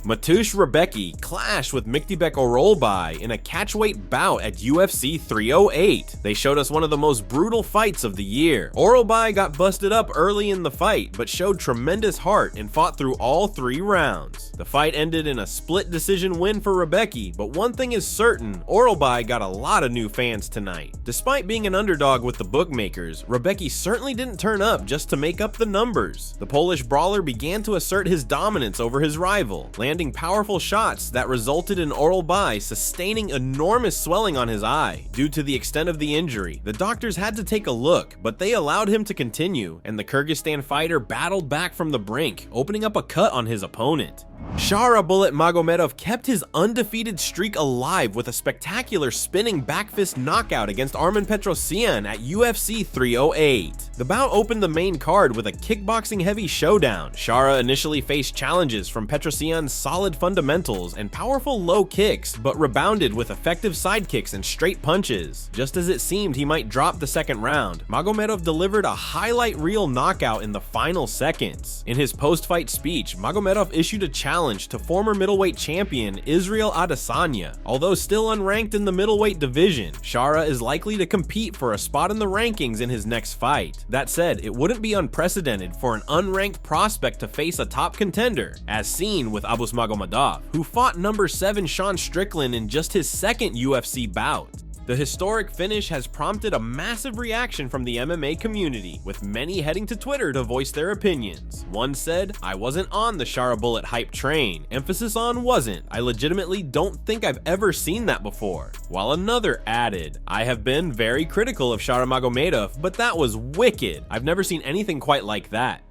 Mateusz Rebecki clashed with Orolbai in a catchweight bout at UFC 308. They showed us one of the most brutal fights of the year. Orolbai got busted up early in the fight, but showed tremendous heart and fought through all 3 rounds. The fight ended in a split decision win for Rebecki, but one thing is certain, Orolbai got a lot of new fans tonight. Despite being an underdog with the bookmakers, Rebecki certainly didn't turn up just to make up the numbers. The Polish brawler began to assert his dominance over his rival, landing powerful shots that resulted in Orolbai sustaining enormous swelling on his eye. Due to the extent of the injury, the doctors had to take a look, but they allowed him to continue, and the Kyrgyzstan fighter battled back from the brink, opening up a cut on his opponent. Shara Bullet Magomedov kept his undefeated streak alive with a spectacular spinning backfist knockout against Armen Petrosyan at UFC 308. The bout opened the main card with a kickboxing-heavy showdown. Shara initially faced challenges from Petrosyan's solid fundamentals and powerful low kicks, but rebounded with effective side kicks and straight punches. Just as it seemed he might drop the second round, Magomedov delivered a highlight reel knockout in the final seconds. In his post-fight speech, Magomedov issued a challenge to former middleweight champion Israel Adesanya. Although still unranked in the middleweight division, Shara is likely to compete for a spot in the rankings in his next fight. That said, it wouldn't be unprecedented for an unranked prospect to face a top contender, as seen with Abus Magomedov, who fought number 7 Sean Strickland in just his second UFC bout. The historic finish has prompted a massive reaction from the MMA community, with many heading to Twitter to voice their opinions. One said, "I wasn't on the Shara Bullet hype train. Emphasis on wasn't. I legitimately don't think I've ever seen that before." While another added, "I have been very critical of Shara Magomedov, but that was wicked. I've never seen anything quite like that."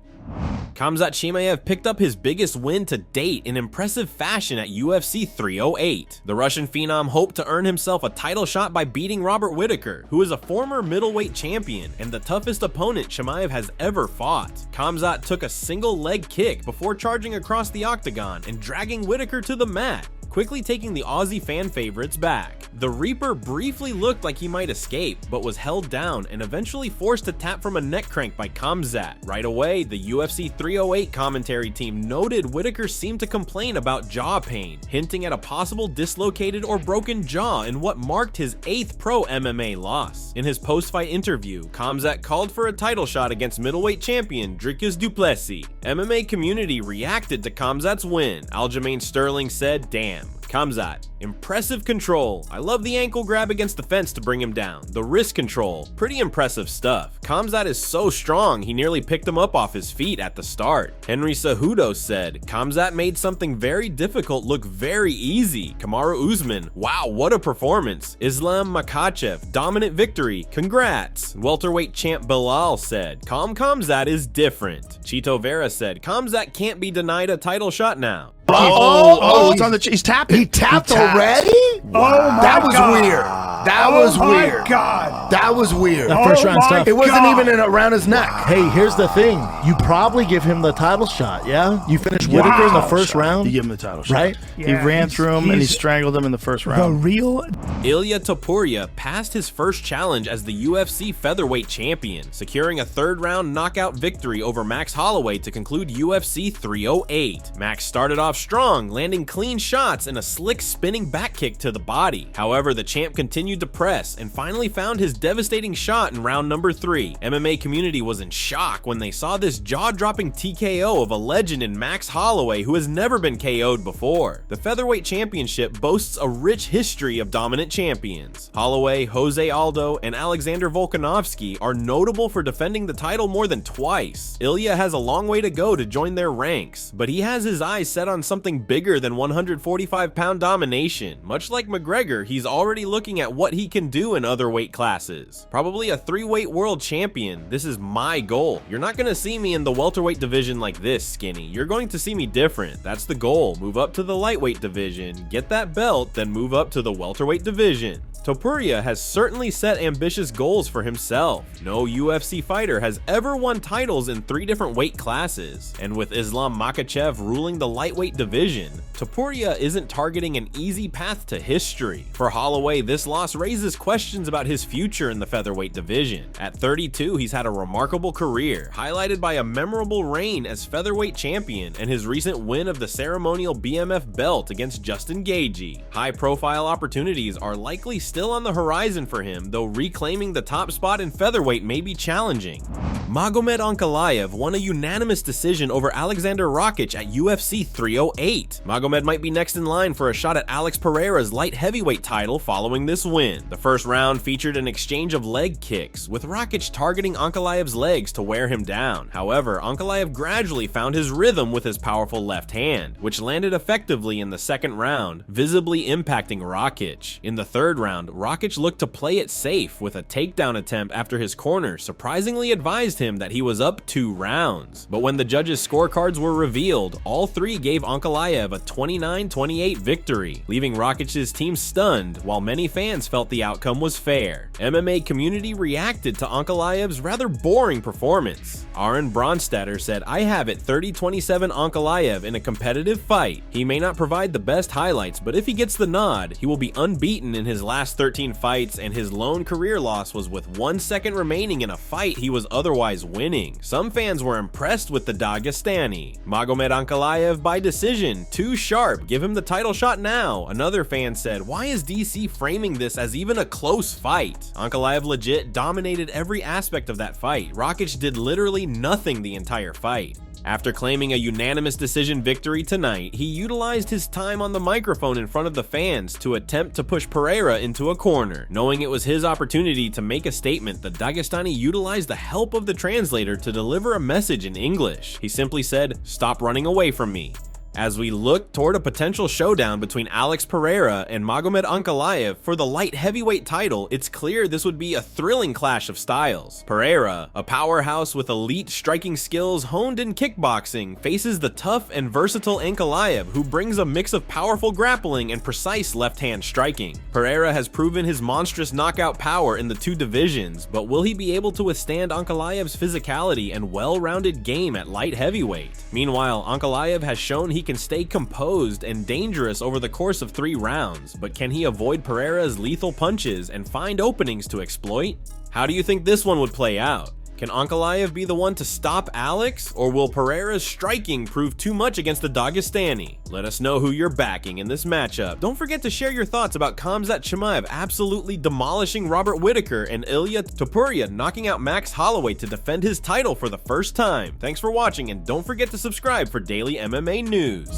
Khamzat Chimaev picked up his biggest win to date in impressive fashion at UFC 308. The Russian phenom hoped to earn himself a title shot by beating Robert Whittaker, who is a former middleweight champion and the toughest opponent Chimaev has ever fought. Khamzat took a single leg kick before charging across the octagon and dragging Whittaker to the mat, quickly taking the Aussie fan favorites back. The Reaper briefly looked like he might escape, but was held down and eventually forced to tap from a neck crank by Khamzat. Right away, the UFC 308 commentary team noted Whittaker seemed to complain about jaw pain, hinting at a possible dislocated or broken jaw in what marked his 8th pro MMA loss. In his post-fight interview, Khamzat called for a title shot against middleweight champion Dricus du Plessis. MMA community reacted to Khamzat's win. Aljamain Sterling said, "Damn, Khamzat, impressive control. I love the ankle grab against the fence to bring him down. The wrist control, pretty impressive stuff. Khamzat is so strong, he nearly picked him up off his feet at the start." Henry Cejudo said, "Khamzat made something very difficult look very easy. Kamaru Usman, wow, what a performance. Islam Makhachev, dominant victory, congrats." Welterweight champ Bilal said, Khamzat is different." Chito Vera said, "Khamzat can't be denied a title shot now." It's on the. He's tapping. He tapped already? Wow. That was weird. That was weird. God. That was weird. That first round stuff. It wasn't even around his neck. Hey, here's the thing. You probably give him the title shot, yeah? You finish Whittaker in the first round. You give him the title shot. Right? Yeah, he ran through him and he strangled him in the first round. The real Ilia Topuria passed his first challenge as the UFC featherweight champion, securing a 3rd round knockout victory over Max Holloway to conclude UFC 308. Max started off strong, landing clean shots and a slick spinning back kick to the body. However, the champ continued to press and finally found his devastating shot in round number 3. MMA community was in shock when they saw this jaw-dropping TKO of a legend in Max Holloway who has never been KO'd before. The featherweight championship boasts a rich history of dominant champions. Holloway, Jose Aldo, and Alexander Volkanovski are notable for defending the title more than twice. Ilia has a long way to go to join their ranks, but he has his eyes set on something bigger than 145-pound domination. Much like McGregor, he's already looking at what he can do in other weight classes. Probably a 3-weight world champion. This is my goal. You're not gonna see me in the welterweight division like this, skinny. You're going to see me different. That's the goal. Move up to the lightweight division, get that belt, then move up to the welterweight division. Topuria has certainly set ambitious goals for himself. No UFC fighter has ever won titles in 3 different weight classes, and with Islam Makhachev ruling the lightweight division, Topuria isn't targeting an easy path to history. For Holloway, this loss raises questions about his future in the featherweight division. At 32, he's had a remarkable career, highlighted by a memorable reign as featherweight champion and his recent win of the ceremonial BMF belt against Justin Gaethje. High-profile opportunities are likely still on the horizon for him, though reclaiming the top spot in featherweight may be challenging. Magomed Ankalaev won a unanimous decision over Alexander Rakic at UFC 308. Magomed might be next in line for a shot at Alex Pereira's light heavyweight title following this win. The first round featured an exchange of leg kicks, with Rakic targeting Ankalaev's legs to wear him down. However, Ankalaev gradually found his rhythm with his powerful left hand, which landed effectively in the second round, visibly impacting Rakic. In the third round, Rakic looked to play it safe with a takedown attempt after his corner surprisingly advised him that he was up 2 rounds. But when the judges' scorecards were revealed, all three gave Ankalaev a 29-28 victory, leaving Rakic's team stunned, while many fans felt the outcome was fair. MMA community reacted to Ankalaev's rather boring performance. Aaron Bronstetter said, "I have it 30-27 Ankalaev in a competitive fight. He may not provide the best highlights, but if he gets the nod, he will be unbeaten in his last 13 fights, and his lone career loss was with 1 second remaining in a fight he was otherwise winning." Some fans were impressed with the Dagestani. Magomed Ankalaev by decision, too sharp, give him the title shot now. Another fan said, "Why is DC framing this as even a close fight?" Ankalaev legit dominated every aspect of that fight. Rakic did literally nothing the entire fight. After claiming a unanimous decision victory tonight, he utilized his time on the microphone in front of the fans to attempt to push Pereira into a corner. Knowing it was his opportunity to make a statement, the Dagestani utilized the help of the translator to deliver a message in English. He simply said, "Stop running away from me." As we look toward a potential showdown between Alex Pereira and Magomed Ankalaev for the light heavyweight title, it's clear this would be a thrilling clash of styles. Pereira, a powerhouse with elite striking skills honed in kickboxing, faces the tough and versatile Ankalaev, who brings a mix of powerful grappling and precise left-hand striking. Pereira has proven his monstrous knockout power in the two divisions, but will he be able to withstand Ankalaev's physicality and well-rounded game at light heavyweight? Meanwhile, Ankalaev has shown he can stay composed and dangerous over the course of 3 rounds, but can he avoid Pereira's lethal punches and find openings to exploit? How do you think this one would play out? Can Ankalaev be the one to stop Alex, or will Pereira's striking prove too much against the Dagestani? Let us know who you're backing in this matchup. Don't forget to share your thoughts about Khamzat Chimaev absolutely demolishing Robert Whittaker and Ilia Topuria knocking out Max Holloway to defend his title for the first time. Thanks for watching, and don't forget to subscribe for daily MMA news.